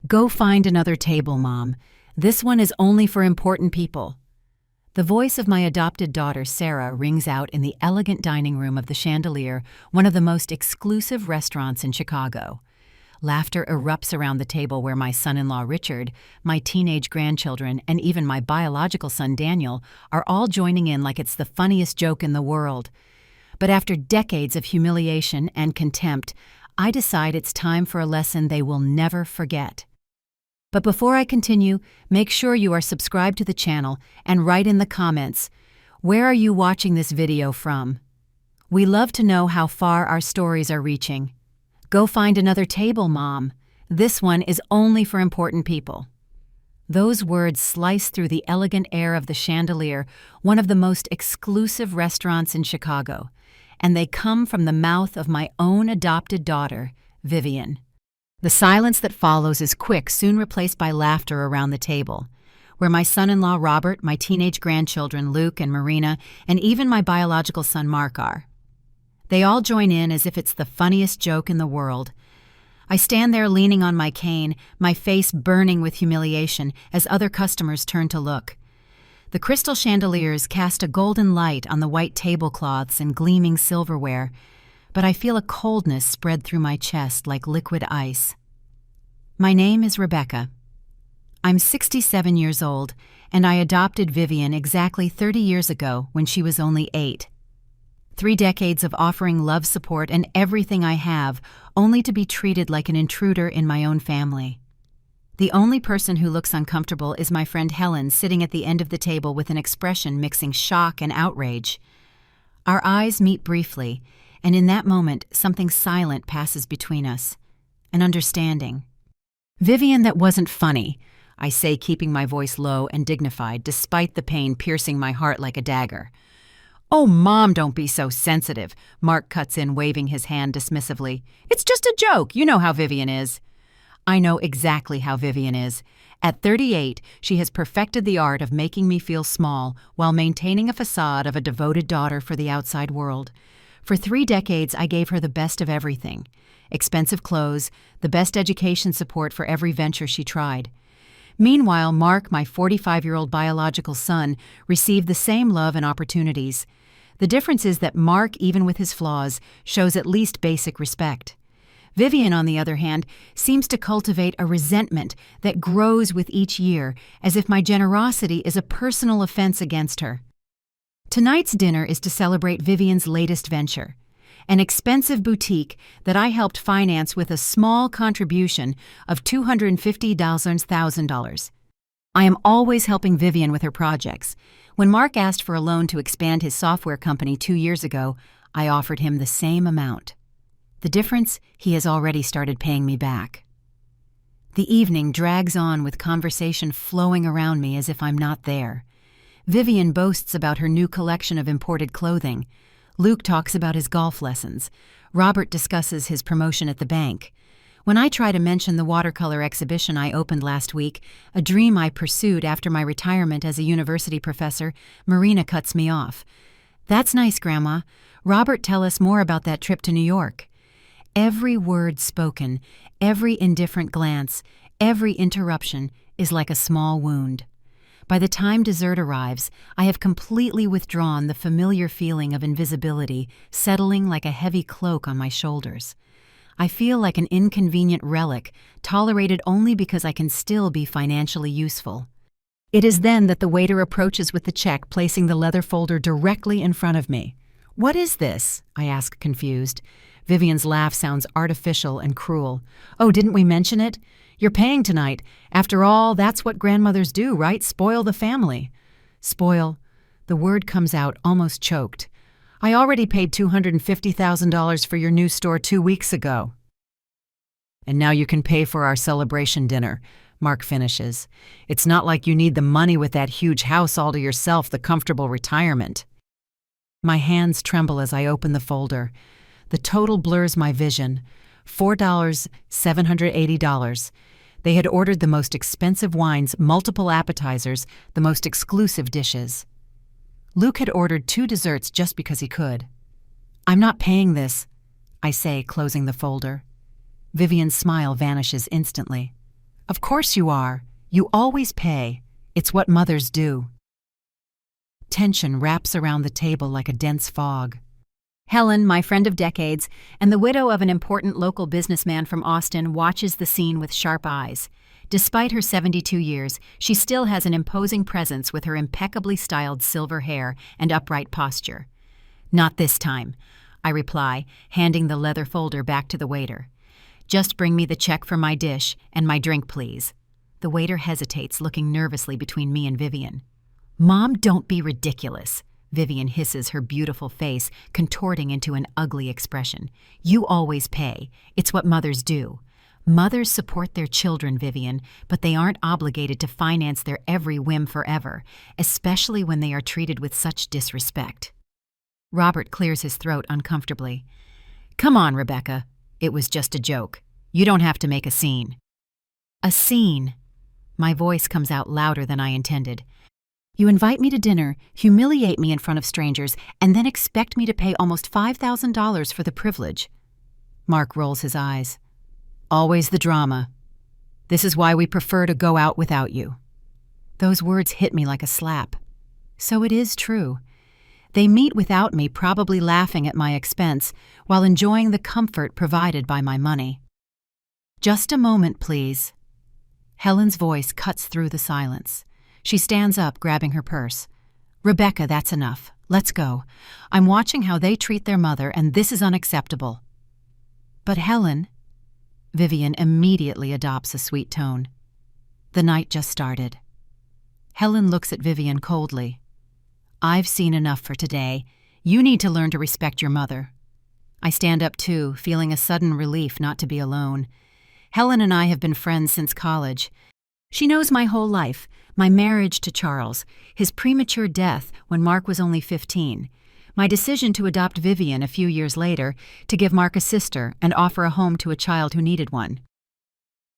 Go find another table, Mom. This one is only for important people. The voice of my adopted daughter, Sarah, rings out in the elegant dining room of the Chandelier, one of the most exclusive restaurants in Chicago. Laughter erupts around the table where my son-in-law Richard, my teenage grandchildren, and even my biological son Daniel are all joining in like it's the funniest joke in the world. But after decades of humiliation and contempt, I decide it's time for a lesson they will never forget. But before I continue, make sure you are subscribed to the channel and write in the comments, where are you watching this video from? We love to know how far our stories are reaching. Go find another table, Mom. This one is only for important people. Those words slice through the elegant air of the Chandelier, one of the most exclusive restaurants in Chicago, and they come from the mouth of my own adopted daughter, Vivian. The silence that follows is quick, soon replaced by laughter around the table, where my son-in-law Robert, my teenage grandchildren Luke and Marina, and even my biological son Mark are. They all join in as if it's the funniest joke in the world. I stand there leaning on my cane, my face burning with humiliation as other customers turn to look. The crystal chandeliers cast a golden light on the white tablecloths and gleaming silverware, but I feel a coldness spread through my chest like liquid ice. My name is Rebecca. I'm 67 years old, and I adopted Vivian exactly 30 years ago when she was only 8. 3 decades of offering love, support, and everything I have, only to be treated like an intruder in my own family. The only person who looks uncomfortable is my friend Helen, sitting at the end of the table with an expression mixing shock and outrage. Our eyes meet briefly, and in that moment, something silent passes between us. An understanding. Vivian, that wasn't funny, I say, keeping my voice low and dignified, despite the pain piercing my heart like a dagger. Oh, Mom, don't be so sensitive, Mark cuts in, waving his hand dismissively. It's just a joke. You know how Vivian is. I know exactly how Vivian is. At 38, she has perfected the art of making me feel small while maintaining a facade of a devoted daughter for the outside world. For 3 decades, I gave her the best of everything. Expensive clothes, the best education support for every venture she tried. Meanwhile, Mark, my 45-year-old biological son, received the same love and opportunities. The difference is that Mark, even with his flaws, shows at least basic respect. Vivian, on the other hand, seems to cultivate a resentment that grows with each year, as if my generosity is a personal offense against her. Tonight's dinner is to celebrate Vivian's latest venture, an expensive boutique that I helped finance with a small contribution of $250,000. I am always helping Vivian with her projects. When Mark asked for a loan to expand his software company 2 years ago, I offered him the same amount. The difference, he has already started paying me back. The evening drags on with conversation flowing around me as if I'm not there. Vivian boasts about her new collection of imported clothing. Luke talks about his golf lessons. Robert discusses his promotion at the bank. When I try to mention the watercolor exhibition I opened last week, a dream I pursued after my retirement as a university professor, Marina cuts me off. That's nice, Grandma. Robert, tell us more about that trip to New York. Every word spoken, every indifferent glance, every interruption is like a small wound. By the time dessert arrives, I have completely withdrawn the familiar feeling of invisibility settling like a heavy cloak on my shoulders. I feel like an inconvenient relic, tolerated only because I can still be financially useful. It is then that the waiter approaches with the check, placing the leather folder directly in front of me. "What is this?" I ask, confused. Vivian's laugh sounds artificial and cruel. "Oh, didn't we mention it? You're paying tonight. After all, that's what grandmothers do, right? Spoil the family." Spoil. The word comes out almost choked. "I already paid $250,000 for your new store 2 weeks ago." "And now you can pay for our celebration dinner," Mark finishes. "It's not like you need the money with that huge house all to yourself, the comfortable retirement." My hands tremble as I open the folder. The total blurs my vision. $4,780. They had ordered the most expensive wines, multiple appetizers, the most exclusive dishes. Luke had ordered 2 desserts just because he could. "I'm not paying this," I say, closing the folder. Vivian's smile vanishes instantly. Of course you are. You always pay. It's what mothers do. Tension wraps around the table like a dense fog. Helen, my friend of decades, and the widow of an important local businessman from Austin, watches the scene with sharp eyes. Despite her 72 years, she still has an imposing presence with her impeccably styled silver hair and upright posture. Not this time, I reply, handing the leather folder back to the waiter. Just bring me the check for my dish and my drink, please. The waiter hesitates, looking nervously between me and Vivian. Mom, don't be ridiculous. Vivian hisses, her beautiful face contorting into an ugly expression. You always pay. It's what mothers do. Mothers support their children, Vivian, but they aren't obligated to finance their every whim forever, especially when they are treated with such disrespect. Robert clears his throat uncomfortably. Come on, Rebecca. It was just a joke. You don't have to make a scene. A scene? My voice comes out louder than I intended. You invite me to dinner, humiliate me in front of strangers, and then expect me to pay almost $5,000 for the privilege. Mark rolls his eyes. Always the drama. This is why we prefer to go out without you. Those words hit me like a slap. So it is true. They meet without me, probably laughing at my expense, while enjoying the comfort provided by my money. Just a moment, please. Helen's voice cuts through the silence. She stands up, grabbing her purse. Rebecca, that's enough. Let's go. I'm watching how they treat their mother, and this is unacceptable. But Helen... Vivian immediately adopts a sweet tone. The night just started. Helen looks at Vivian coldly. I've seen enough for today. You need to learn to respect your mother. I stand up too, feeling a sudden relief not to be alone. Helen and I have been friends since college. She knows my whole life, my marriage to Charles, his premature death when Mark was only 15, my decision to adopt Vivian a few years later, to give Mark a sister and offer a home to a child who needed one.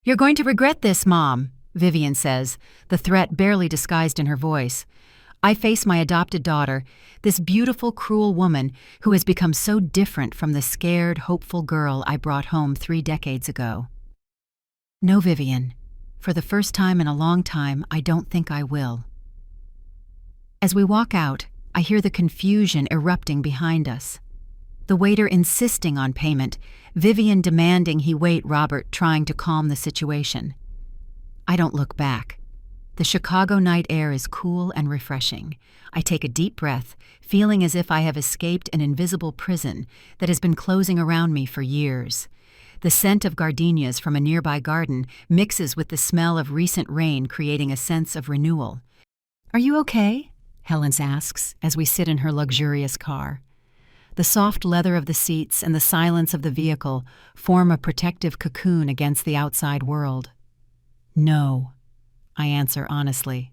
You're going to regret this, Mom, Vivian says, the threat barely disguised in her voice. I face my adopted daughter, this beautiful, cruel woman who has become so different from the scared, hopeful girl I brought home 3 decades ago. No, Vivian. For the first time in a long time, I don't think I will. As we walk out, I hear the confusion erupting behind us. The waiter insisting on payment, Vivian demanding he wait, Robert trying to calm the situation. I don't look back. The Chicago night air is cool and refreshing. I take a deep breath, feeling as if I have escaped an invisible prison that has been closing around me for years. The scent of gardenias from a nearby garden mixes with the smell of recent rain, creating a sense of renewal. Are you okay? Helen asks as we sit in her luxurious car. The soft leather of the seats and the silence of the vehicle form a protective cocoon against the outside world. No, I answer honestly,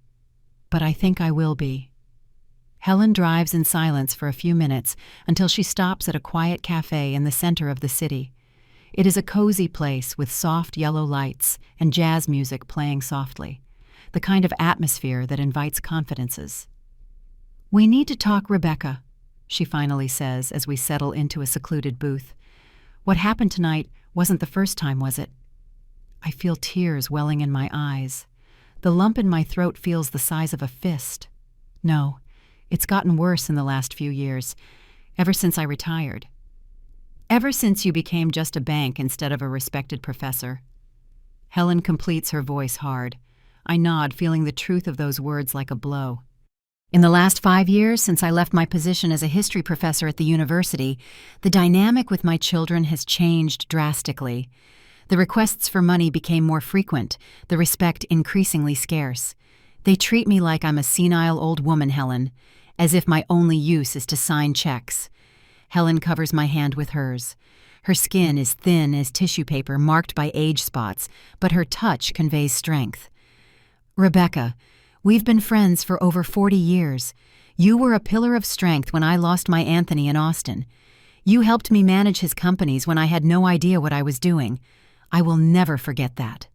but I think I will be. Helen drives in silence for a few minutes until she stops at a quiet cafe in the center of the city. It is a cozy place with soft yellow lights and jazz music playing softly, the kind of atmosphere that invites confidences. We need to talk, Rebecca, she finally says as we settle into a secluded booth. What happened tonight wasn't the first time, was it? I feel tears welling in my eyes. The lump in my throat feels the size of a fist. No, it's gotten worse in the last few years, ever since I retired. Ever since you became just a bank instead of a respected professor. Helen completes her voice hard. I nod, feeling the truth of those words like a blow. In the last 5 years, since I left my position as a history professor at the university, the dynamic with my children has changed drastically. The requests for money became more frequent, the respect increasingly scarce. They treat me like I'm a senile old woman, Helen, as if my only use is to sign checks. Helen covers my hand with hers. Her skin is thin as tissue paper, marked by age spots, but her touch conveys strength. Rebecca, we've been friends for over 40 years. You were a pillar of strength when I lost my Anthony in Austin. You helped me manage his companies when I had no idea what I was doing. I will never forget that.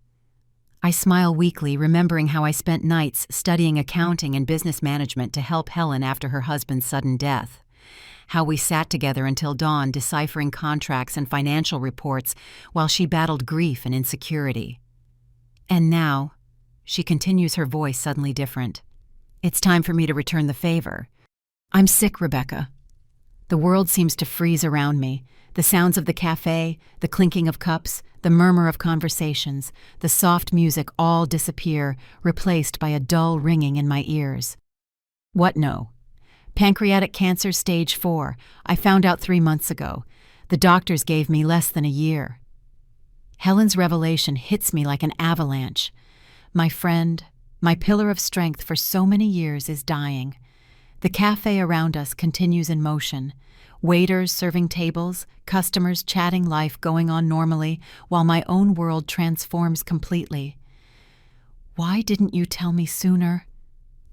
I smile weakly, remembering how I spent nights studying accounting and business management to help Helen after her husband's sudden death. How we sat together until dawn deciphering contracts and financial reports while she battled grief and insecurity. And now, she continues, her voice suddenly different. It's time for me to return the favor. I'm sick, Rebecca. The world seems to freeze around me. The sounds of the cafe, the clinking of cups, the murmur of conversations, the soft music all disappear, replaced by a dull ringing in my ears. What no? Pancreatic cancer stage 4. I found out 3 months ago. The doctors gave me less than a year. Helen's revelation hits me like an avalanche. My friend, my pillar of strength for so many years, is dying. The cafe around us continues in motion. Waiters serving tables, customers chatting, life going on normally, while my own world transforms completely. Why didn't you tell me sooner?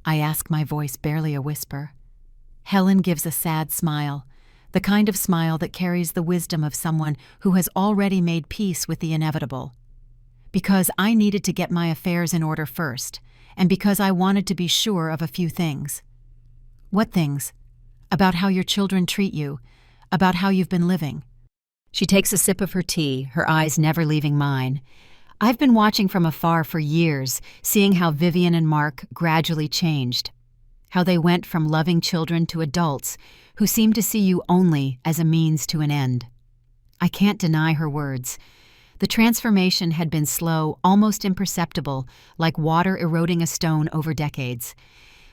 I ask, my voice barely a whisper. Helen gives a sad smile, the kind of smile that carries the wisdom of someone who has already made peace with the inevitable. Because I needed to get my affairs in order first, and because I wanted to be sure of a few things. What things? About how your children treat you, about how you've been living. She takes a sip of her tea, her eyes never leaving mine. I've been watching from afar for years, seeing how Vivian and Mark gradually changed. How they went from loving children to adults who seem to see you only as a means to an end. I can't deny her words. The transformation had been slow, almost imperceptible, like water eroding a stone over decades.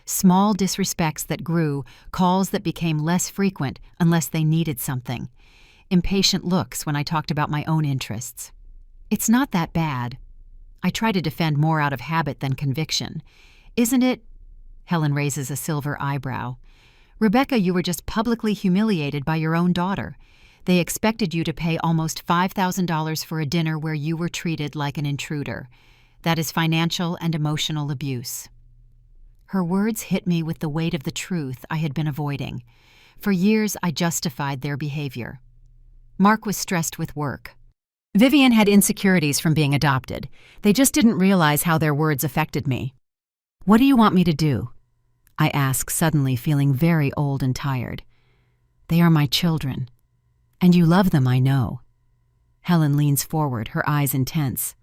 Small disrespects that grew, calls that became less frequent unless they needed something. Impatient looks when I talked about my own interests. It's not that bad. I try to defend more out of habit than conviction. Isn't it? Helen raises a silver eyebrow. Rebecca, you were just publicly humiliated by your own daughter. They expected you to pay almost $5,000 for a dinner where you were treated like an intruder. That is financial and emotional abuse. Her words hit me with the weight of the truth I had been avoiding. For years, I justified their behavior. Mark was stressed with work. Vivian had insecurities from being adopted. They just didn't realize how their words affected me. What do you want me to do? I ask, suddenly feeling very old and tired. They are my children. And you love them, I know. Helen leans forward, her eyes intense.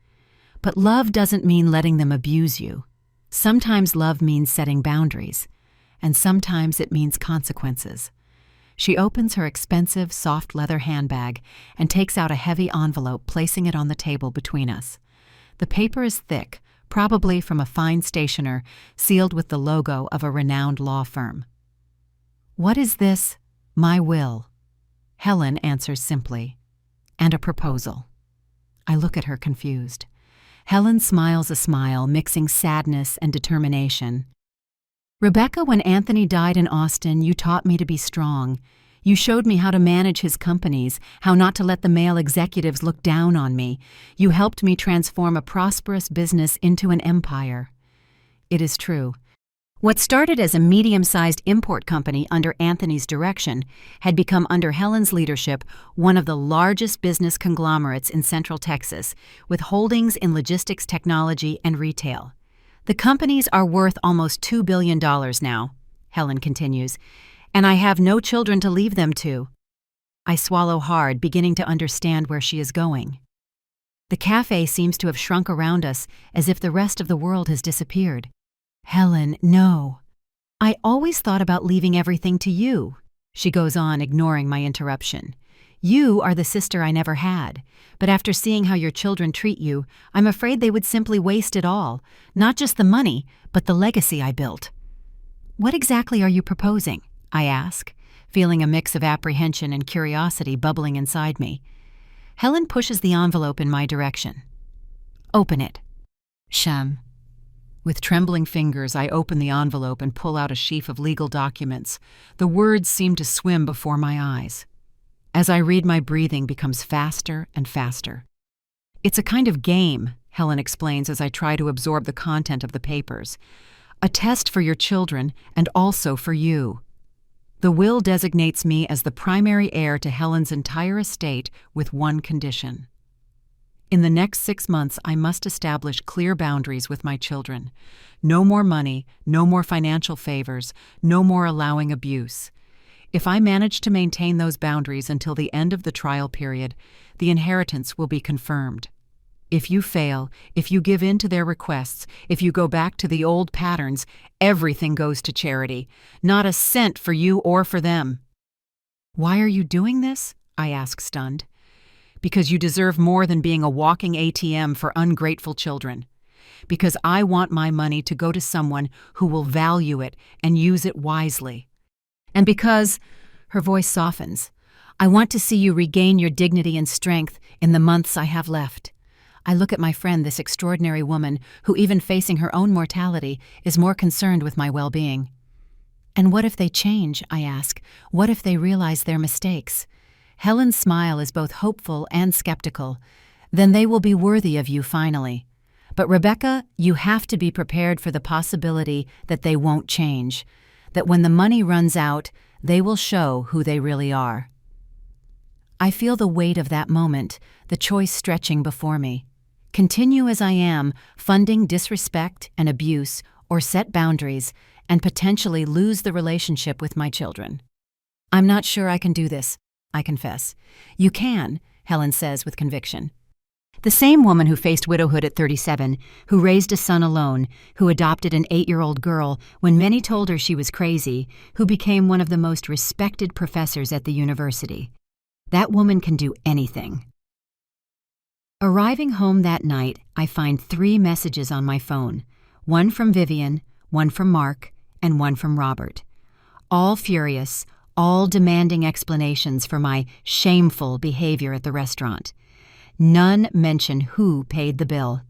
But love doesn't mean letting them abuse you. Sometimes love means setting boundaries, and sometimes it means consequences. She opens her expensive, soft leather handbag and takes out a heavy envelope, placing it on the table between us. The paper is thick, probably from a fine stationer, sealed with the logo of a renowned law firm. What is this? My will. Helen answers simply. And a proposal. I look at her confused. Helen smiles a smile, mixing sadness and determination. Rebecca, when Anthony died in Austin, you taught me to be strong. You showed me how to manage his companies, how not to let the male executives look down on me. You helped me transform a prosperous business into an empire. It is true. What started as a medium-sized import company under Anthony's direction had become, under Helen's leadership, one of the largest business conglomerates in Central Texas, with holdings in logistics, technology, and retail. The companies are worth almost $2 billion now, Helen continues, and I have no children to leave them to. I swallow hard, beginning to understand where she is going. The cafe seems to have shrunk around us, as if the rest of the world has disappeared. Helen, no. I always thought about leaving everything to you, she goes on, ignoring my interruption. You are the sister I never had, but after seeing how your children treat you, I'm afraid they would simply waste it all, not just the money, but the legacy I built. What exactly are you proposing? I ask, feeling a mix of apprehension and curiosity bubbling inside me. Helen pushes the envelope in my direction. Open it. Shem. With trembling fingers, I open the envelope and pull out a sheaf of legal documents. The words seem to swim before my eyes. As I read, my breathing becomes faster and faster. It's a kind of game, Helen explains as I try to absorb the content of the papers. A test for your children and also for you. The will designates me as the primary heir to Helen's entire estate with one condition. In the next 6 months, I must establish clear boundaries with my children. No more money, no more financial favors, no more allowing abuse. If I manage to maintain those boundaries until the end of the trial period, the inheritance will be confirmed. If you fail, if you give in to their requests, if you go back to the old patterns, everything goes to charity. Not a cent for you or for them." "Why are you doing this?" I ask, stunned. "Because you deserve more than being a walking ATM for ungrateful children. Because I want my money to go to someone who will value it and use it wisely. And because," her voice softens, "I want to see you regain your dignity and strength in the months I have left." I look at my friend, this extraordinary woman who, even facing her own mortality, is more concerned with my well-being. "And what if they change?" I ask. "What if they realize their mistakes?" Helen's smile is both hopeful and skeptical. "Then they will be worthy of you finally. But Rebecca, you have to be prepared for the possibility that they won't change, that when the money runs out, they will show who they really are." I feel the weight of that moment, the choice stretching before me. Continue as I am, funding disrespect and abuse, or set boundaries, and potentially lose the relationship with my children. "I'm not sure I can do this," I confess. "You can," Helen says with conviction. The same woman who faced widowhood at 37, who raised a son alone, who adopted an 8-year-old girl when many told her she was crazy, who became one of the most respected professors at the university. That woman can do anything. Arriving home that night, I find 3 messages on my phone, one from Vivian, one from Mark, and one from Robert. All furious, all demanding explanations for my shameful behavior at the restaurant. None mention who paid the bill.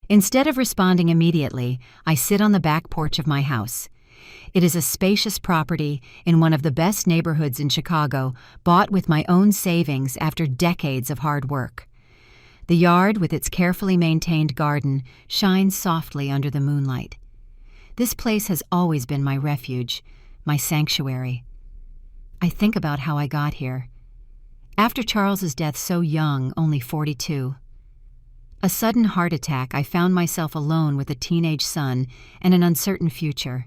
Instead of responding immediately, I sit on the back porch of my house. It is a spacious property in one of the best neighborhoods in Chicago, bought with my own savings after decades of hard work. The yard, with its carefully maintained garden, shines softly under the moonlight. This place has always been my refuge, my sanctuary. I think about how I got here. After Charles's death so young, only 42. A sudden heart attack, I found myself alone with a teenage son and an uncertain future.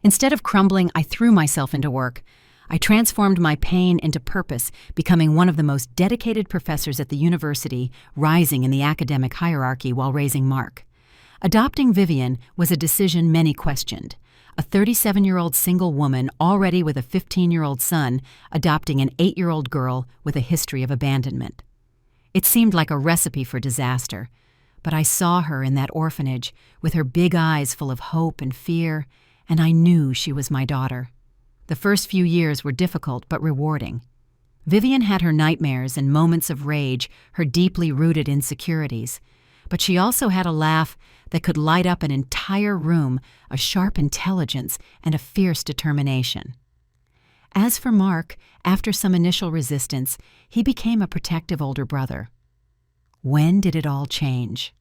Instead of crumbling, I threw myself into work. I transformed my pain into purpose, becoming one of the most dedicated professors at the university, rising in the academic hierarchy while raising Mark. Adopting Vivian was a decision many questioned. A 37-year-old single woman already with a 15-year-old son, adopting an 8-year-old girl with a history of abandonment. It seemed like a recipe for disaster, but I saw her in that orphanage with her big eyes full of hope and fear, and I knew she was my daughter. The first few years were difficult but rewarding. Vivian had her nightmares and moments of rage, her deeply rooted insecurities, but she also had a laugh that could light up an entire room, a sharp intelligence, and a fierce determination. As for Mark, after some initial resistance, he became a protective older brother. When did it all change?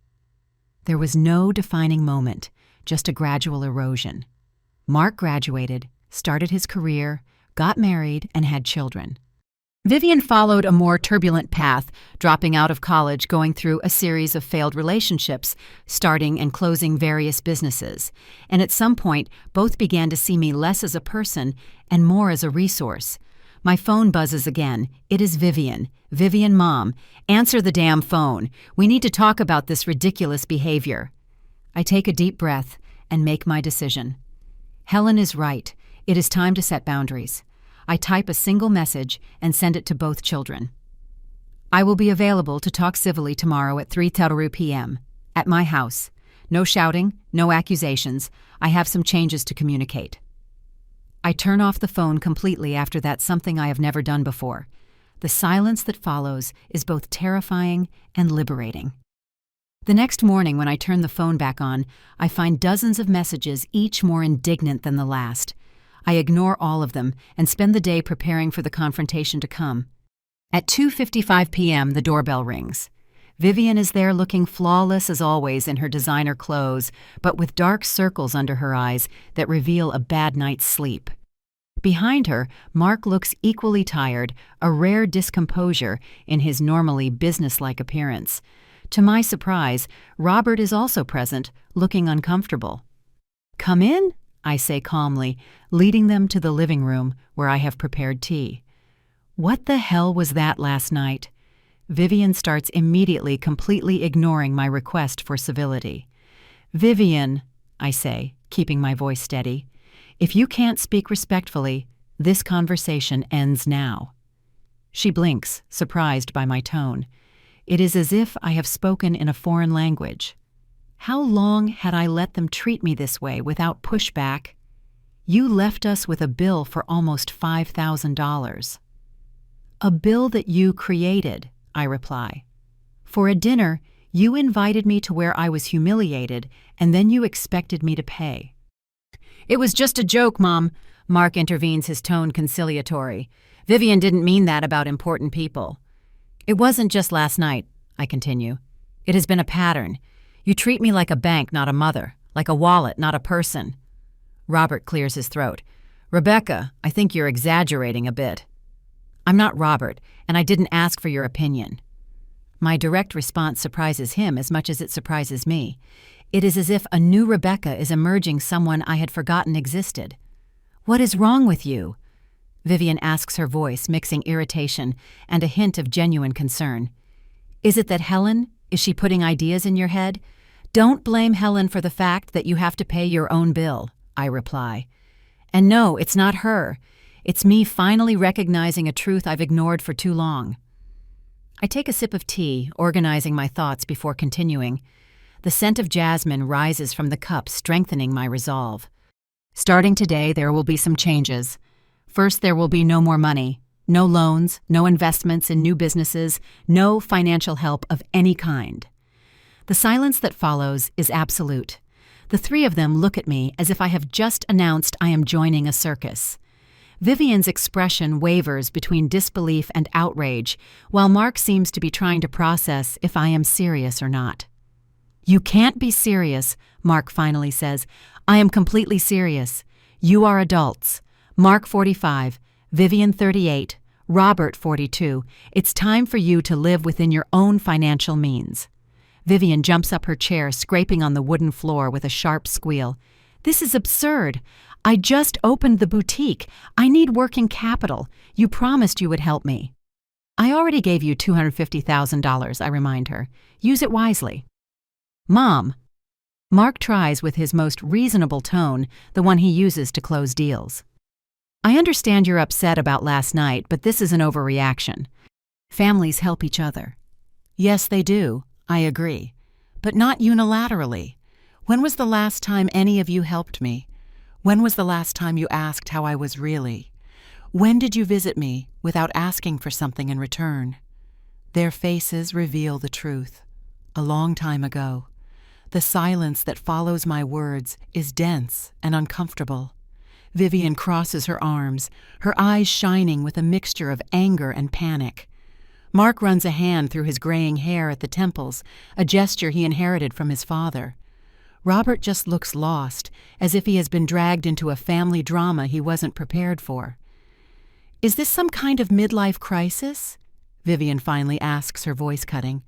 There was no defining moment, just a gradual erosion. Mark graduated, started his career, got married, and had children. Vivian followed a more turbulent path, dropping out of college, going through a series of failed relationships, starting and closing various businesses. And at some point, both began to see me less as a person and more as a resource. My phone buzzes again. It is Vivian. "Vivian, Mom, answer the damn phone. We need to talk about this ridiculous behavior." I take a deep breath and make my decision. Helen is right. It is time to set boundaries. I type a single message and send it to both children. "I will be available to talk civilly tomorrow at 3:30 p.m. at my house. No shouting, no accusations. I have some changes to communicate." I turn off the phone completely after that, something I have never done before. The silence that follows is both terrifying and liberating. The next morning, when I turn the phone back on, I find dozens of messages, each more indignant than the last. I ignore all of them and spend the day preparing for the confrontation to come. At 2:55 p.m., the doorbell rings. Vivian is there, looking flawless as always in her designer clothes, but with dark circles under her eyes that reveal a bad night's sleep. Behind her, Mark looks equally tired, a rare discomposure in his normally businesslike appearance. To my surprise, Robert is also present, looking uncomfortable. "Come in," I say calmly, leading them to the living room where I have prepared tea. What the hell was that last night? Vivian starts immediately, completely ignoring my request for civility. "Vivian," I say, keeping my voice steady, "if you can't speak respectfully, this conversation ends now." She blinks, surprised by my tone. It is as if I have spoken in a foreign language. How long had I let them treat me this way without pushback? "You left us with a bill for almost $5,000. "A bill that you created," I reply. "For a dinner, you invited me to where I was humiliated, and then you expected me to pay." "It was just a joke, Mom," Mark intervenes, his tone conciliatory. "Vivian didn't mean that about important people." "It wasn't just last night," I continue. "It has been a pattern. You treat me like a bank, not a mother, like a wallet, not a person." Robert clears his throat. "Rebecca, I think you're exaggerating a bit." "I'm not Robert, and I didn't ask for your opinion." My direct response surprises him as much as it surprises me. It is as if a new Rebecca is emerging, someone I had forgotten existed. "What is wrong with you?" Vivian asks, her voice mixing irritation and a hint of genuine concern. "Is it that Helen? Is she putting ideas in your head?" "Don't blame Helen for the fact that you have to pay your own bill," I reply. "And no, it's not her. It's me finally recognizing a truth I've ignored for too long." I take a sip of tea, organizing my thoughts before continuing. The scent of jasmine rises from the cup, strengthening my resolve. Starting today, there will be some changes. First, there will be no more money, no loans, no investments in new businesses, no financial help of any kind. The silence that follows is absolute. The three of them look at me as if I have just announced I am joining a circus. Vivian's expression wavers between disbelief and outrage, while Mark seems to be trying to process if I am serious or not. "You can't be serious," Mark finally says. "I am completely serious. You are adults. Mark 45, Vivian 38, Robert 42. It's time for you to live within your own financial means." Vivian jumps up her chair, scraping on the wooden floor with a sharp squeal. "This is absurd. I just opened the boutique. I need working capital. You promised you would help me." "I already gave you $250,000, I remind her. "Use it wisely." "Mom." Mark tries with his most reasonable tone, the one he uses to close deals. "I understand you're upset about last night, but this is an overreaction. Families help each other." "Yes, they do. I agree. But not unilaterally. When was the last time any of you helped me? When was the last time you asked how I was really? When did you visit me without asking for something in return?" Their faces reveal the truth. A long time ago. The silence that follows my words is dense and uncomfortable. Vivian crosses her arms, her eyes shining with a mixture of anger and panic. Mark runs a hand through his graying hair at the temples, a gesture he inherited from his father. Robert just looks lost, as if he has been dragged into a family drama he wasn't prepared for. "Is this some kind of midlife crisis?" Vivian finally asks, her voice cutting.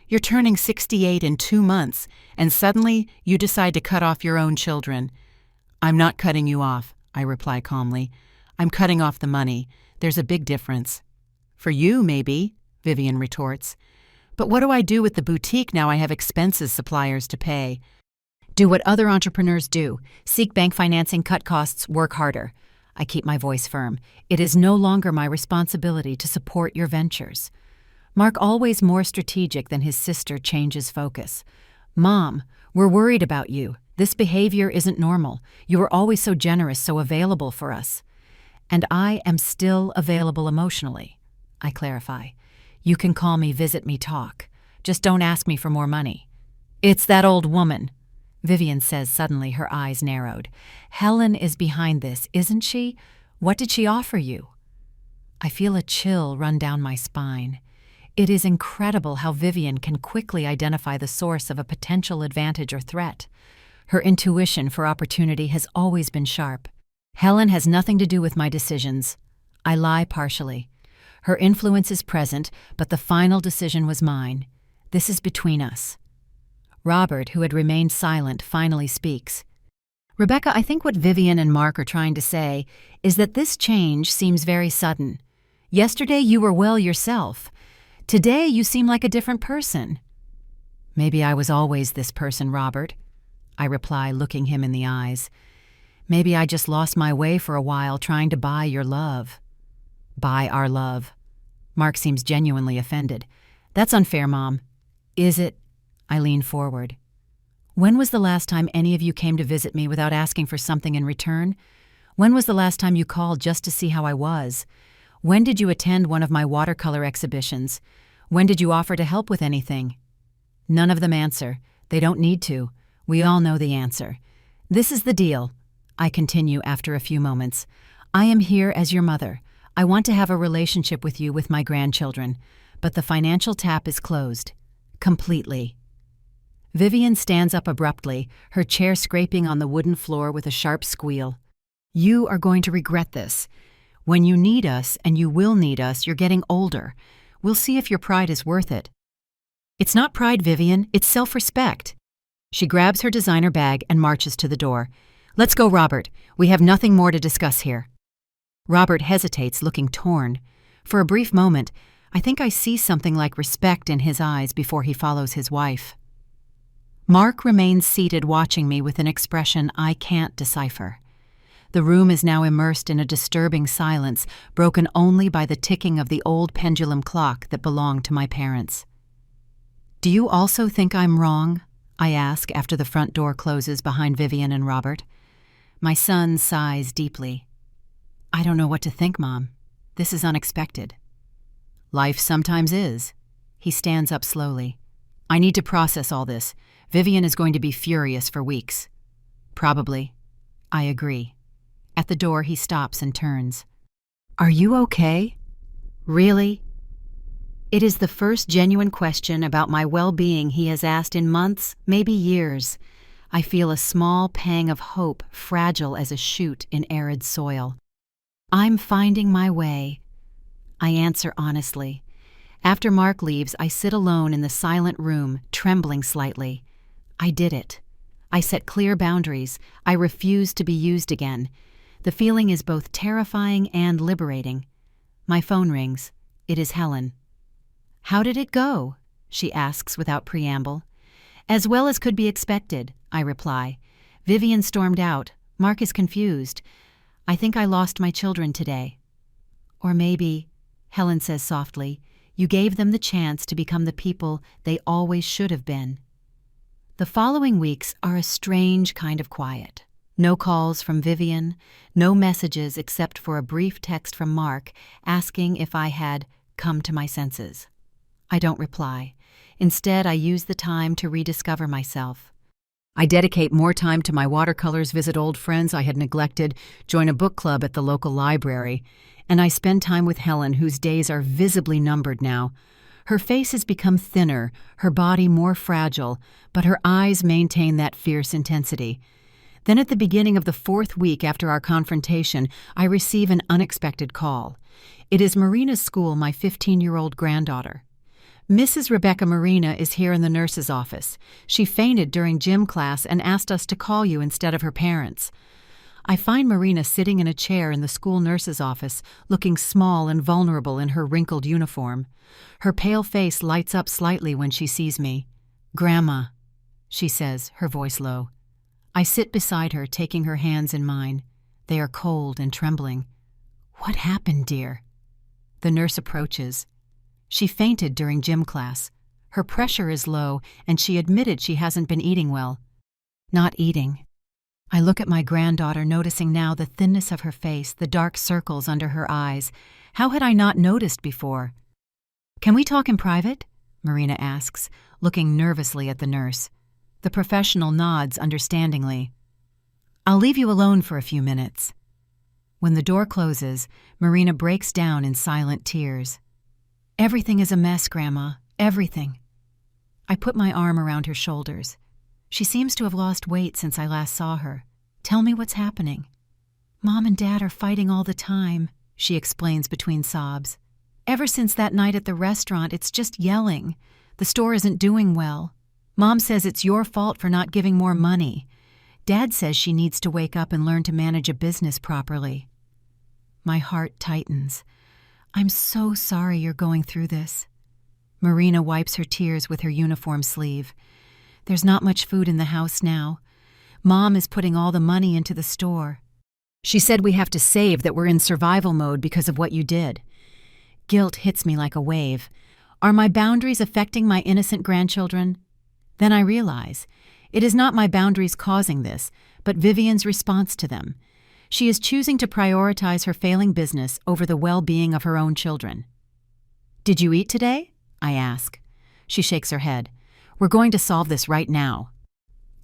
"You're turning 68 in 2 months, and suddenly you decide to cut off your own children." "I'm not cutting you off," I reply calmly. "I'm cutting off the money. There's a big difference." "For you, maybe," Vivian retorts. "But what do I do with the boutique now I have expenses suppliers to pay?" "Do what other entrepreneurs do. Seek bank financing, cut costs, work harder." I keep my voice firm. "It is no longer my responsibility to support your ventures." Mark, always more strategic than his sister, changes focus. "Mom, we're worried about you. This behavior isn't normal. You were always so generous, so available for us." "And I am still available emotionally," I clarify. "You can call me Visit Me Talk. Just don't ask me for more money." "It's that old woman," Vivian says, suddenly, her eyes narrowed. "Helen is behind this, isn't she? What did she offer you?" I feel a chill run down my spine. It is incredible how Vivian can quickly identify the source of a potential advantage or threat. Her intuition for opportunity has always been sharp. "Helen has nothing to do with my decisions." I lie partially. Her influence is present, but the final decision was mine. This is between us. Robert, who had remained silent, finally speaks. "Rebecca, I think what Vivian and Mark are trying to say is that this change seems very sudden. Yesterday you were well yourself. Today you seem like a different person." "Maybe I was always this person, Robert," I reply, looking him in the eyes. "Maybe I just lost my way for a while trying to buy your love." "Buy our love." Mark seems genuinely offended. "That's unfair, Mom." "Is it?" I lean forward. "When was the last time any of you came to visit me without asking for something in return? When was the last time you called just to see how I was? When did you attend one of my watercolor exhibitions? When did you offer to help with anything?" None of them answer. They don't need to. We all know the answer. "This is the deal," I continue after a few moments. "I am here as your mother. I want to have a relationship with you with my grandchildren, but the financial tap is closed. Completely." Vivian stands up abruptly, her chair scraping on the wooden floor with a sharp squeal. "You are going to regret this. When you need us, and you will need us, you're getting older. We'll see if your pride is worth it." "It's not pride, Vivian, it's self-respect." She grabs her designer bag and marches to the door. "Let's go, Robert. We have nothing more to discuss here." Robert hesitates, looking torn. For a brief moment, I think I see something like respect in his eyes before he follows his wife. Mark remains seated watching me with an expression I can't decipher. The room is now immersed in a disturbing silence, broken only by the ticking of the old pendulum clock that belonged to my parents. "Do you also think I'm wrong?" I ask after the front door closes behind Vivian and Robert. My son sighs deeply. "I don't know what to think, Mom. This is unexpected." "Life sometimes is." He stands up slowly. "I need to process all this. Vivian is going to be furious for weeks." "Probably." I agree. At the door, he stops and turns. "Are you okay? Really?" It is the first genuine question about my well-being he has asked in months, maybe years. I feel a small pang of hope, fragile as a shoot in arid soil. "I'm finding my way," I answer honestly. After Mark leaves, I sit alone in the silent room, trembling slightly. I did it. I set clear boundaries. I refuse to be used again. The feeling is both terrifying and liberating. My phone rings. It is Helen. "How did it go?" she asks without preamble. "As well as could be expected," I reply. "Vivian stormed out. Mark is confused. I think I lost my children today." "Or maybe," Helen says softly, "you gave them the chance to become the people they always should have been." The following weeks are a strange kind of quiet. No calls from Vivian, no messages except for a brief text from Mark asking if I had come to my senses. I don't reply. Instead, I use the time to rediscover myself. I dedicate more time to my watercolors, visit old friends I had neglected, join a book club at the local library, and I spend time with Helen, whose days are visibly numbered now. Her face has become thinner, her body more fragile, but her eyes maintain that fierce intensity. Then at the beginning of the 4th week after our confrontation, I receive an unexpected call. It is Marina's school, my 15-year-old granddaughter. "Mrs. Rebecca Marina is here in the nurse's office. She fainted during gym class and asked us to call you instead of her parents." I find Marina sitting in a chair in the school nurse's office, looking small and vulnerable in her wrinkled uniform. Her pale face lights up slightly when she sees me. "Grandma," she says, her voice low. I sit beside her, taking her hands in mine. They are cold and trembling. "What happened, dear?" The nurse approaches. "She fainted during gym class. Her pressure is low, and she admitted she hasn't been eating well." "Not eating." I look at my granddaughter, noticing now the thinness of her face, the dark circles under her eyes. How had I not noticed before? "Can we talk in private?" Marina asks, looking nervously at the nurse. The professional nods understandingly. "I'll leave you alone for a few minutes." When the door closes, Marina breaks down in silent tears. "Everything is a mess, Grandma. Everything." I put my arm around her shoulders. "She seems to have lost weight since I last saw her. Tell me what's happening." "Mom and Dad are fighting all the time," she explains between sobs. "Ever since that night at the restaurant, it's just yelling. The store isn't doing well. Mom says it's your fault for not giving more money. Dad says she needs to wake up and learn to manage a business properly." My heart tightens. "I'm so sorry you're going through this." Marina wipes her tears with her uniform sleeve. There's not much food in the house now. Mom is putting all the money into the store. She said we have to save, that we're in survival mode because of what you did. Guilt hits me like a wave. Are my boundaries affecting my innocent grandchildren? Then I realize it is not my boundaries causing this, but Vivian's response to them. She is choosing to prioritize her failing business over the well-being of her own children. Did you eat today? I ask. She shakes her head. We're going to solve this right now.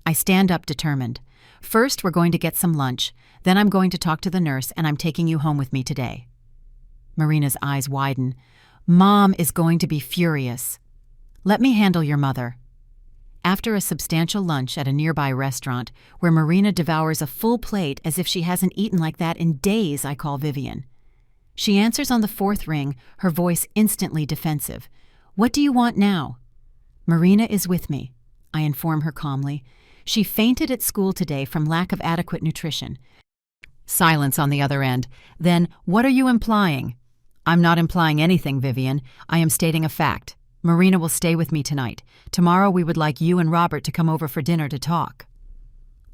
I stand up determined. First, we're going to get some lunch. Then I'm going to talk to the nurse, and I'm taking you home with me today. Marina's eyes widen. Mom is going to be furious. Let me handle your mother. After a substantial lunch at a nearby restaurant, where Marina devours a full plate as if she hasn't eaten like that in days, I call Vivian. She answers on the fourth ring, her voice instantly defensive. What do you want now? Marina is with me, I inform her calmly. She fainted at school today from lack of adequate nutrition. Silence on the other end. Then, what are you implying? I'm not implying anything, Vivian. I am stating a fact. Marina will stay with me tonight. Tomorrow we would like you and Robert to come over for dinner to talk.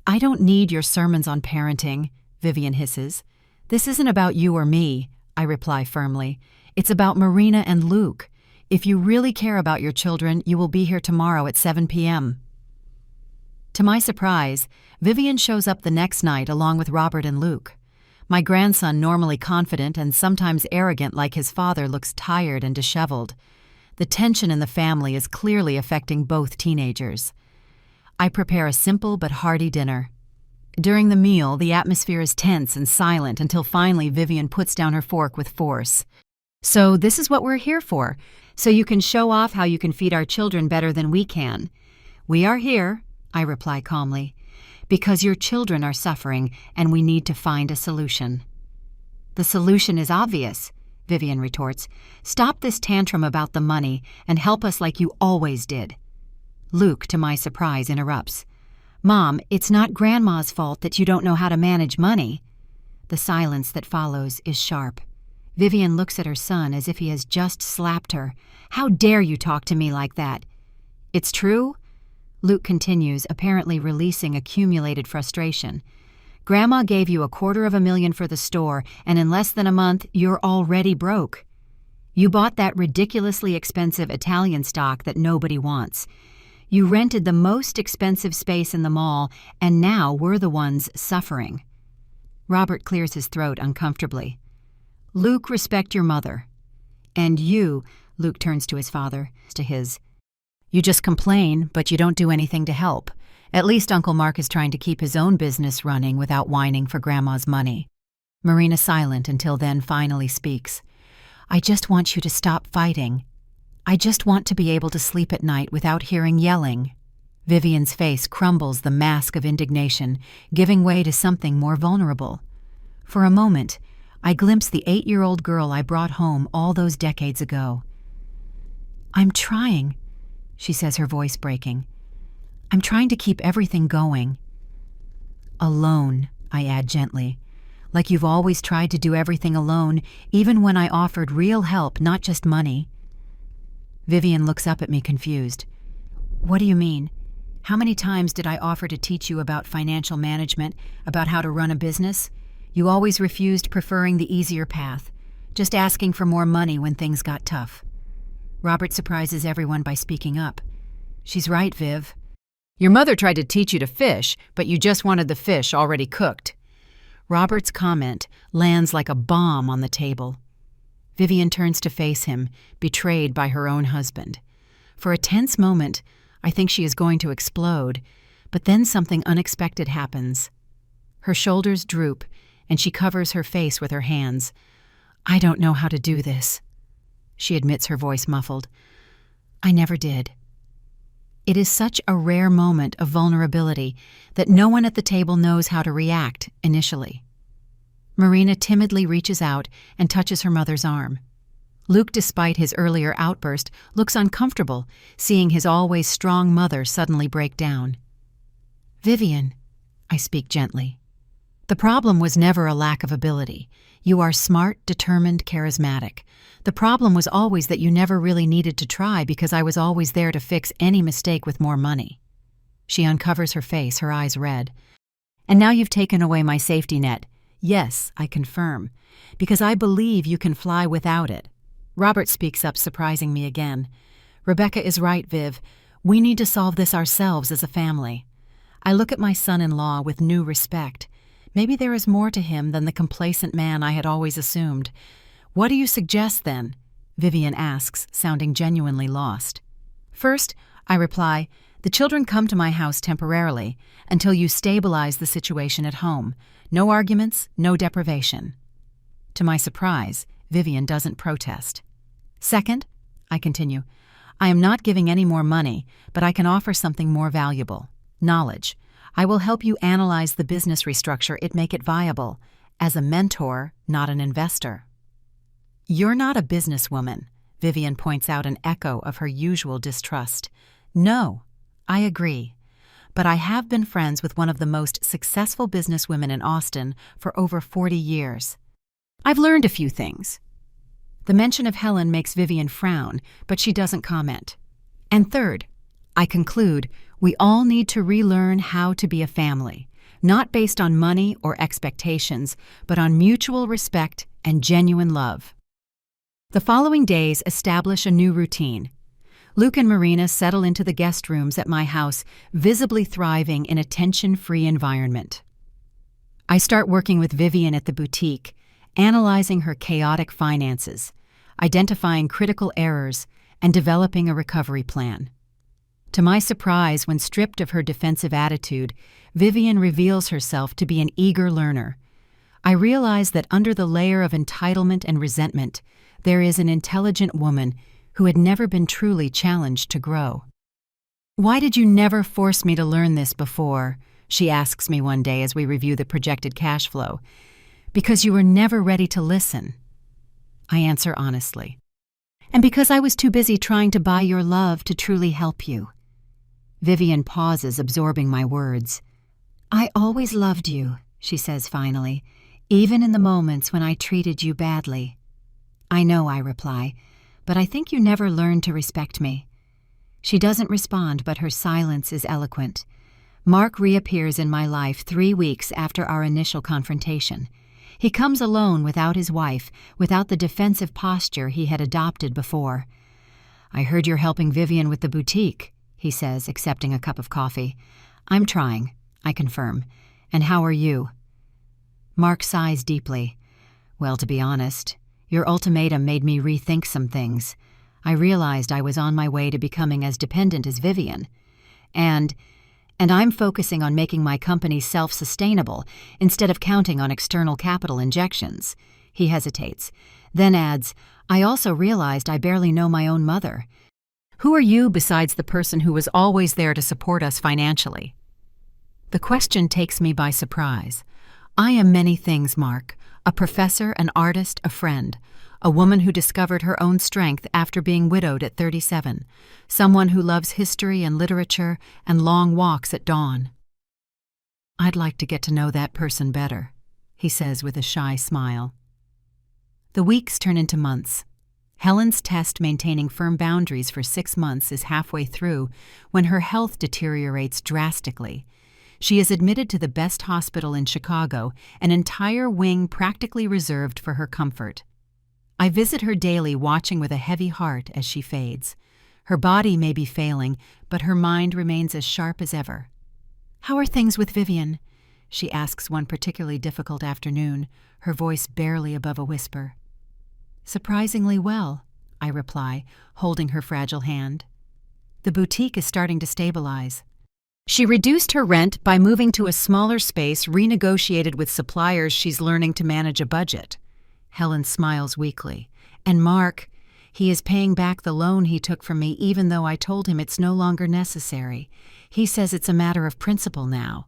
I don't need your sermons on parenting, Vivian hisses. This isn't about you or me, I reply firmly. It's about Marina and Luke. If you really care about your children, you will be here tomorrow at 7 p.m. To my surprise, Vivian shows up the next night along with Robert and Luke. My grandson, normally confident and sometimes arrogant like his father, looks tired and disheveled. The tension in the family is clearly affecting both teenagers. I prepare a simple but hearty dinner. During the meal, the atmosphere is tense and silent until finally Vivian puts down her fork with force. So this is what we're here for, so you can show off how you can feed our children better than we can. We are here, I reply calmly, because your children are suffering and we need to find a solution. The solution is obvious, Vivian retorts. Stop this tantrum about the money and help us like you always did. Luke, to my surprise, interrupts. Mom, it's not Grandma's fault that you don't know how to manage money. The silence that follows is sharp. Vivian looks at her son as if he has just slapped her. How dare you talk to me like that? It's true? Luke continues, apparently releasing accumulated frustration. Grandma gave you $250,000 for the store, and in less than a month, you're already broke. You bought that ridiculously expensive Italian stock that nobody wants. You rented the most expensive space in the mall, and now we're the ones suffering. Robert clears his throat uncomfortably. Luke, respect your mother. And you, Luke turns to his father, to his. You just complain, but you don't do anything to help. At least Uncle Mark is trying to keep his own business running without whining for Grandma's money. Marina, silent until then, finally speaks. I just want you to stop fighting. I just want to be able to sleep at night without hearing yelling. Vivian's face crumbles the mask of indignation, giving way to something more vulnerable. For a moment, I glimpse the 8-year-old girl I brought home all those decades ago. I'm trying, she says, her voice breaking. I'm trying to keep everything going. Alone, I add gently, like you've always tried to do everything alone, even when I offered real help, not just money. Vivian looks up at me confused. What do you mean? How many times did I offer to teach you about financial management, about how to run a business? You always refused, preferring the easier path, just asking for more money when things got tough. Robert surprises everyone by speaking up. She's right, Viv. Your mother tried to teach you to fish, but you just wanted the fish already cooked. Robert's comment lands like a bomb on the table. Vivian turns to face him, betrayed by her own husband. For a tense moment, I think she is going to explode, but then something unexpected happens. Her shoulders droop, and she covers her face with her hands. I don't know how to do this, she admits, her voice muffled. I never did. It is such a rare moment of vulnerability that no one at the table knows how to react initially. Marina timidly reaches out and touches her mother's arm. Luke, despite his earlier outburst, looks uncomfortable, seeing his always strong mother suddenly break down. Vivian, I speak gently. The problem was never a lack of ability. You are smart, determined, charismatic. The problem was always that you never really needed to try because I was always there to fix any mistake with more money. She uncovers her face, her eyes red. And now you've taken away my safety net. Yes, I confirm. Because I believe you can fly without it. Robert speaks up, surprising me again. Rebecca is right, Viv. We need to solve this ourselves as a family. I look at my son-in-law with new respect. Maybe there is more to him than the complacent man I had always assumed. What do you suggest, then? Vivian asks, sounding genuinely lost. First, I reply, the children come to my house temporarily until you stabilize the situation at home. No arguments, no deprivation. To my surprise, Vivian doesn't protest. Second, I continue, I am not giving any more money, but I can offer something more valuable. Knowledge. I will help you analyze the business restructure it, make it viable, as a mentor, not an investor. You're not a businesswoman, Vivian points out, an echo of her usual distrust. No, I agree. But I have been friends with one of the most successful businesswomen in Austin for over 40 years. I've learned a few things. The mention of Helen makes Vivian frown, but she doesn't comment. And third, I conclude, we all need to relearn how to be a family, not based on money or expectations, but on mutual respect and genuine love. The following days establish a new routine. Luke and Marina settle into the guest rooms at my house, visibly thriving in a tension-free environment. I start working with Vivian at the boutique, analyzing her chaotic finances, identifying critical errors, and developing a recovery plan. To my surprise, when stripped of her defensive attitude, Vivian reveals herself to be an eager learner. I realize that under the layer of entitlement and resentment, there is an intelligent woman who had never been truly challenged to grow. Why did you never force me to learn this before? She asks me one day as we review the projected cash flow. Because you were never ready to listen. I answer honestly. And because I was too busy trying to buy your love to truly help you. Vivian pauses, absorbing my words. I always loved you, she says finally, even in the moments when I treated you badly. I know, I reply, but I think you never learned to respect me. She doesn't respond, but her silence is eloquent. Mark reappears in my life 3 weeks after our initial confrontation. He comes alone without his wife, without the defensive posture he had adopted before. I heard you're helping Vivian with the boutique, he says, accepting a cup of coffee. I'm trying, I confirm. And how are you? Mark sighs deeply. Well, to be honest, your ultimatum made me rethink some things. I realized I was on my way to becoming as dependent as Vivian. And I'm focusing on making my company self-sustainable instead of counting on external capital injections. He hesitates, then adds, I also realized I barely know my own mother. Who are you besides the person who was always there to support us financially? The question takes me by surprise. I am many things, Mark. A professor, an artist, a friend. A woman who discovered her own strength after being widowed at 37. Someone who loves history and literature and long walks at dawn. I'd like to get to know that person better, he says with a shy smile. The weeks turn into months. Helen's test maintaining firm boundaries for 6 months is halfway through when her health deteriorates drastically. She is admitted to the best hospital in Chicago, an entire wing practically reserved for her comfort. I visit her daily, watching with a heavy heart as she fades. Her body may be failing, but her mind remains as sharp as ever. How are things with Vivian? She asks one particularly difficult afternoon, her voice barely above a whisper. Surprisingly well, I reply, holding her fragile hand. The boutique is starting to stabilize. She reduced her rent by moving to a smaller space, renegotiated with suppliers. She's learning to manage a budget. Helen smiles weakly. And Mark, he is paying back the loan he took from me even though I told him it's no longer necessary. He says it's a matter of principle now.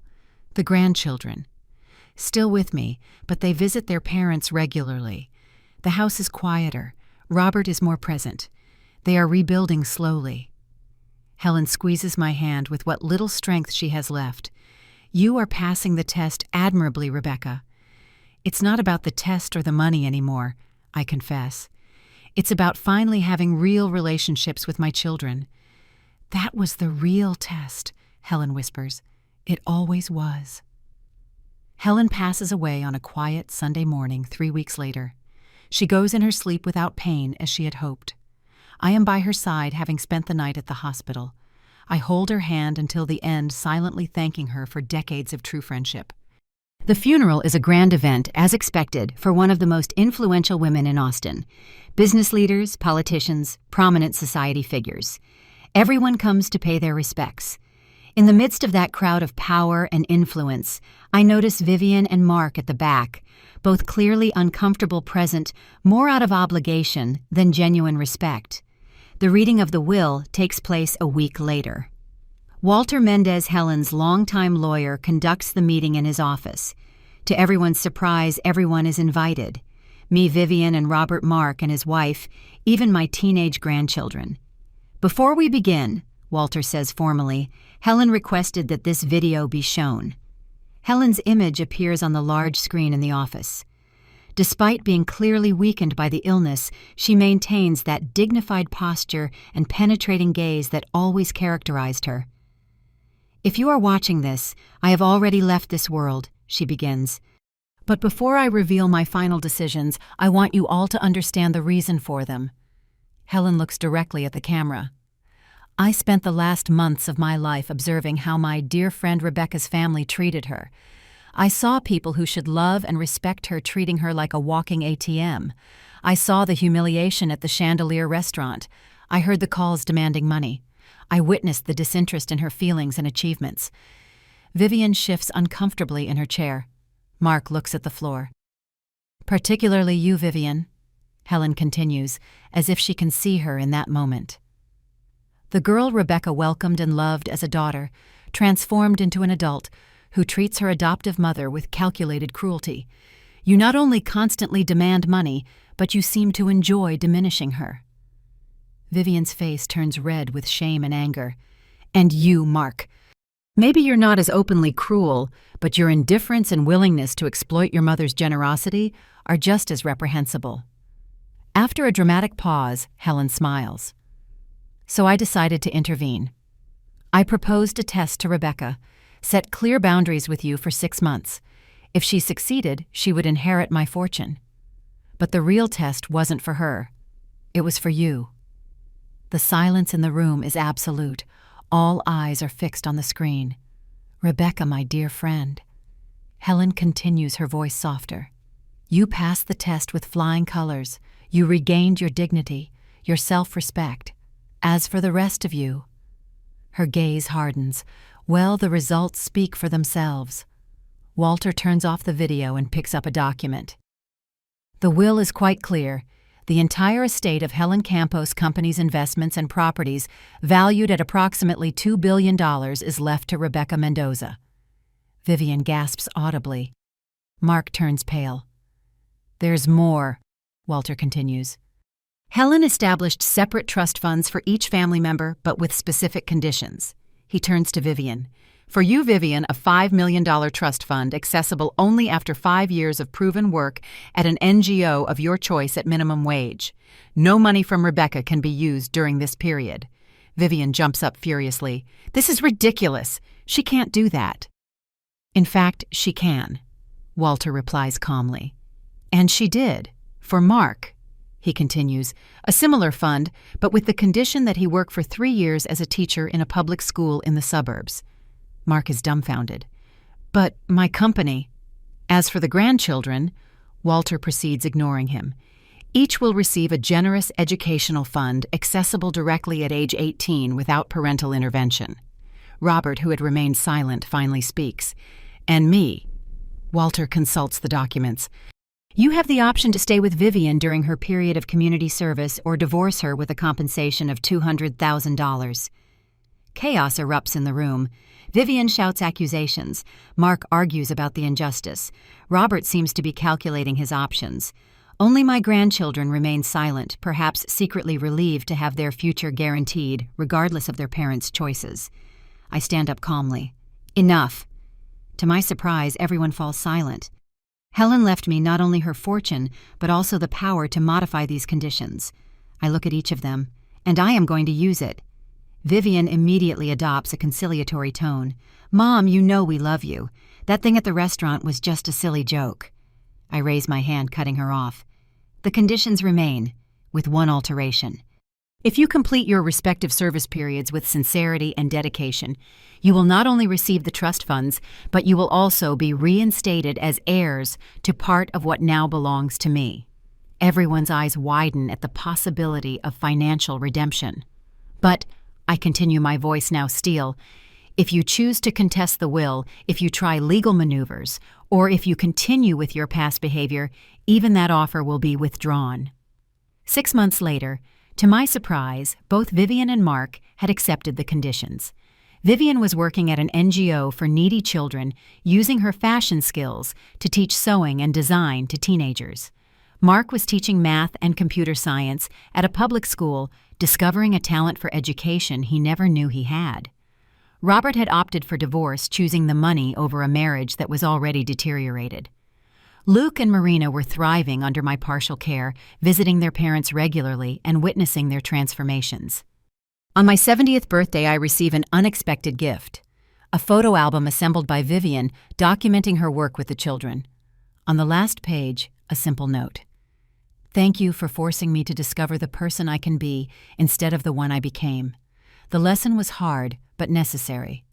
The grandchildren. Still with me, but they visit their parents regularly. The house is quieter. Robert is more present. They are rebuilding slowly. Helen squeezes my hand with what little strength she has left. You are passing the test admirably, Rebecca. It's not about the test or the money anymore, I confess. It's about finally having real relationships with my children. That was the real test, Helen whispers. It always was. Helen passes away on a quiet Sunday morning 3 weeks later. She goes in her sleep without pain as she had hoped. I am by her side, having spent the night at the hospital. I hold her hand until the end, silently thanking her for decades of true friendship. The funeral is a grand event, as expected, for one of the most influential women in Austin. Business leaders, politicians, prominent society figures. Everyone comes to pay their respects. In the midst of that crowd of power and influence, I notice Vivian and Mark at the back, both clearly uncomfortable, present more out of obligation than genuine respect. The reading of the will takes place a week later. Walter Mendez, Helen's longtime lawyer, conducts the meeting in his office. To everyone's surprise, everyone is invited. Me, Vivian, and Robert Mark and his wife, even my teenage grandchildren. Before we begin, Walter says formally, Helen requested that this video be shown. Helen's image appears on the large screen in the office. Despite being clearly weakened by the illness, she maintains that dignified posture and penetrating gaze that always characterized her. If you are watching this, I have already left this world, she begins. But before I reveal my final decisions, I want you all to understand the reason for them. Helen looks directly at the camera. I spent the last months of my life observing how my dear friend Rebecca's family treated her. I saw people who should love and respect her treating her like a walking ATM. I saw the humiliation at the Chandelier restaurant. I heard the calls demanding money. I witnessed the disinterest in her feelings and achievements. Vivian shifts uncomfortably in her chair. Mark looks at the floor. Particularly you, Vivian, Helen continues, as if she can see her in that moment. The girl Rebecca welcomed and loved as a daughter, transformed into an adult who treats her adoptive mother with calculated cruelty. You not only constantly demand money, but you seem to enjoy diminishing her. Vivian's face turns red with shame and anger. And you, Mark. Maybe you're not as openly cruel, but your indifference and willingness to exploit your mother's generosity are just as reprehensible. After a dramatic pause, Helen smiles. So I decided to intervene. I proposed a test to Rebecca, set clear boundaries with you for 6 months. If she succeeded, she would inherit my fortune. But the real test wasn't for her. It was for you. The silence in the room is absolute. All eyes are fixed on the screen. Rebecca, my dear friend. Helen continues, her voice softer. You passed the test with flying colors. You regained your dignity, your self-respect. As for the rest of you, her gaze hardens. Well, the results speak for themselves. Walter turns off the video and picks up a document. The will is quite clear. The entire estate of Helen Campos Company's investments and properties, valued at approximately $2 billion, is left to Rebecca Mendoza. Vivian gasps audibly. Mark turns pale. There's more, Walter continues. Helen established separate trust funds for each family member, but with specific conditions. He turns to Vivian. For you, Vivian, a $5 million trust fund accessible only after 5 years of proven work at an NGO of your choice at minimum wage. No money from Rebecca can be used during this period. Vivian jumps up furiously. This is ridiculous. She can't do that. In fact, she can, Walter replies calmly. And she did. For Mark, he continues, a similar fund, but with the condition that he work for 3 years as a teacher in a public school in the suburbs. Mark is dumbfounded. But my company. As for the grandchildren, Walter proceeds, ignoring him. Each will receive a generous educational fund accessible directly at age 18 without parental intervention. Robert, who had remained silent, finally speaks. And me. Walter consults the documents. You have the option to stay with Vivian during her period of community service or divorce her with a compensation of $200,000. Chaos erupts in the room. Vivian shouts accusations. Mark argues about the injustice. Robert seems to be calculating his options. Only my grandchildren remain silent, perhaps secretly relieved to have their future guaranteed, regardless of their parents' choices. I stand up calmly. Enough. To my surprise, everyone falls silent. Helen left me not only her fortune, but also the power to modify these conditions. I look at each of them, and I am going to use it. Vivian immediately adopts a conciliatory tone. "Mom, you know we love you. That thing at the restaurant was just a silly joke." I raise my hand, cutting her off. "The conditions remain, with one alteration. If you complete your respective service periods with sincerity and dedication, you will not only receive the trust funds, but you will also be reinstated as heirs to part of what now belongs to me." Everyone's eyes widen at the possibility of financial redemption. "But," I continue, my voice now steel, "if you choose to contest the will, if you try legal maneuvers, or if you continue with your past behavior, even that offer will be withdrawn." 6 months later, to my surprise, both Vivian and Mark had accepted the conditions. Vivian was working at an NGO for needy children, using her fashion skills to teach sewing and design to teenagers. Mark was teaching math and computer science at a public school, discovering a talent for education he never knew he had. Robert had opted for divorce, choosing the money over a marriage that was already deteriorated. Luke and Marina were thriving under my partial care, visiting their parents regularly and witnessing their transformations. On my 70th birthday, I receive an unexpected gift, a photo album assembled by Vivian documenting her work with the children. On the last page, a simple note. "Thank you for forcing me to discover the person I can be instead of the one I became. The lesson was hard, but necessary.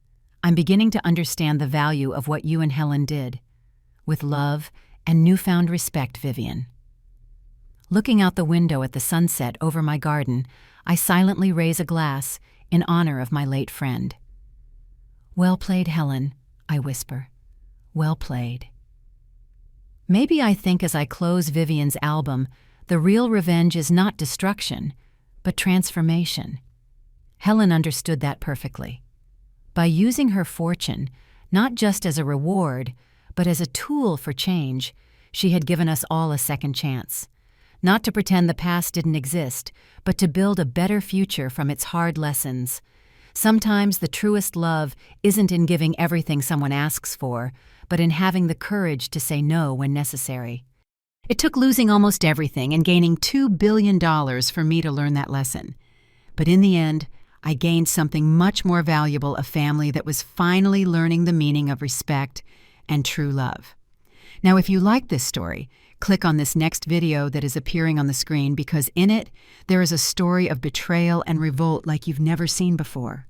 I'm beginning to understand the value of what you and Helen did. With love and newfound respect, Vivian." Looking out the window at the sunset over my garden, I silently raise a glass in honor of my late friend. "Well played, Helen," I whisper. "Well played." Maybe I think as I close Vivian's album, the real revenge is not destruction, but transformation. Helen understood that perfectly. By using her fortune, not just as a reward, but as a tool for change, she had given us all a second chance. Not to pretend the past didn't exist, but to build a better future from its hard lessons. Sometimes the truest love isn't in giving everything someone asks for, but in having the courage to say no when necessary. It took losing almost everything and gaining $2 billion for me to learn that lesson. But in the end, I gained something much more valuable, a family that was finally learning the meaning of respect and true love. Now, if you like this story, click on this next video that is appearing on the screen, because in it, there is a story of betrayal and revolt like you've never seen before.